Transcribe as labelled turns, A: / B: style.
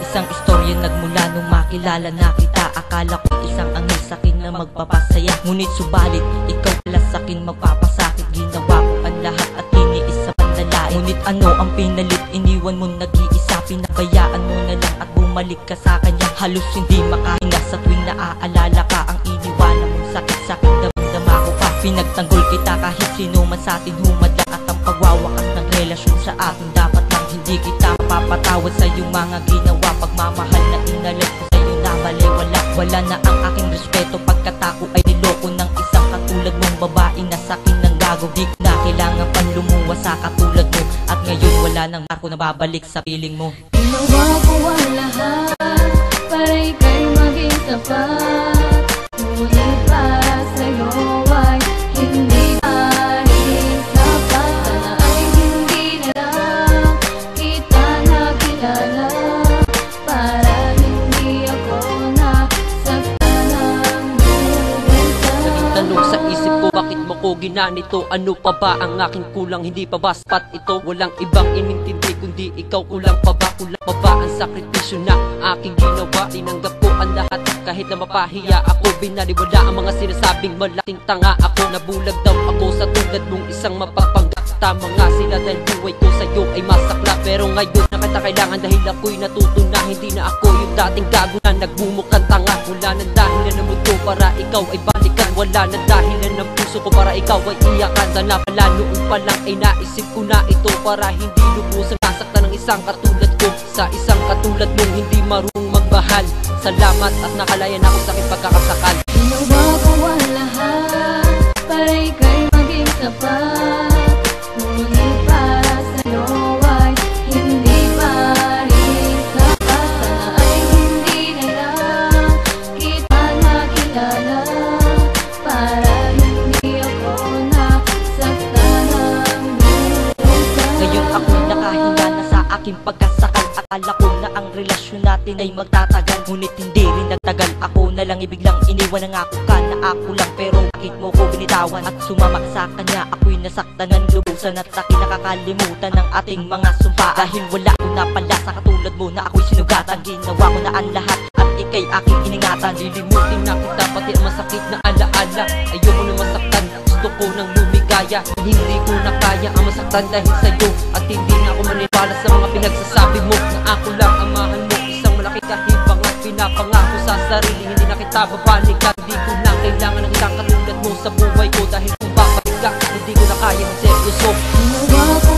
A: Isang istorya nagmula nung makilala na kita. Akala ko isang angel sa'kin na magpapasaya, ngunit subalit ikaw pala sa'kin magpapasakit. Ginawa ko ang lahat at tiniis sa panlalain, ngunit ano ang pinalit? Iniwan mo nag-iisa, pinabayaan mo na lang at bumalik ka sa kanya. Halos hindi makahinga sa tuwing naaalala ka. Ang iniwanan mong sakit sa'kin, damdama ko pa. Pinagtanggol kita kahit sino man sa'tin humadlang, at ang pagwawakas ng relasyon sa atin dapat lang. Hindi kita mapapatawad sa iyong mga ginawa. Pagmamahal na inalag ko sa'yo na balewala. Wala na ang aking respeto pagkat ako ay niloko ng isang katulad mong babae na sa'kin ng gago. Di ko na kailangan pang lumuwa sa katulad mo, at ngayon wala nang ako na babalik sa piling mo.
B: Ginawa ko ang lahat para ika'y maging sapat, ngunit para sa'yo ay hindi pa rin sapat. Sana ay hindi na lang kita nakilala, para hindi ako nasaktan ng minsan.
C: Naging tanong sa isip ko, bakit mo ko ginanito? Ano pa ba ang aking kulang? Hindi pa ba sapat ito? Walang ibang inintindi kundi ikaw. Kulang pa ba? Kulang pa ba ang sakripisyo na aking ginawa? Tinanggap ko ang lahat kahit na mapahiya ako. Binaliwala ang mga sinasabing malaking tanga ako. Nabulag daw ako sa tulad mong isang mapapanggap. Tama nga sila dahil buhay ko sa'yo ay masakla. Pero ngayon na kita kailangan dahil ako'y natuto na hindi na ako yung dating gago na nagmumukhang tanga. Wala na dahilan ng mundo para ikaw ay balikan. Wala na dahilan ng puso ko para ikaw ay iyakan. Sana pala noon pa lang ay naisip ko na ito, para hindi lubusang nasaktan ng isang katulad ko. Sa isang katulad mong hindi marunong magmahal. Salamat at nakalayan ako sa aking pagkakasakal.
B: Ginawa ko ang lahat para ika'y maging sapat, ngunit para sa'yo ay hindi pa rin sapat. Sana ay hindi na lang kita nakilala, para hindi ako nasaktan ng minsan.
A: Ngayon ako'y nakahinga na sa aking pagkasakal. Akala ko na ang relasyon natin ay magtatagal, ngunit hindi rin nagtagal. Ako na lang ibiglang iniwan, ng ako ka na ako lang. Pero bakit mo ko binitawan at sumama sa kanya? Ako'y nasaktan ng lubusan at ako'y nakakalimutan ng ating mga sumpa. Dahil wala ko na pala sa katulad mo na ako'y sinugatan. Ginawa ko na ang lahat at ika'y aking iningatan.
C: Lilimutin na kita pati ang masakit na alaala. Ayoko na masaktan, gusto ko nang lumigaya. Hindi ko na kaya ang masaktan dahil sa'yo, at hindi na ako maniniwala sa mga pinagsasabi mo na ako lang ang mahal mo. Isang malaking kahibang at pinapangako sa sarili, hindi na kita babalikan. Hindi ko na kailangan ng isang katulad mo sa buhay ko, dahil kung babalik ka, hindi ko na kaya ng seryoso.
B: Ginawa ko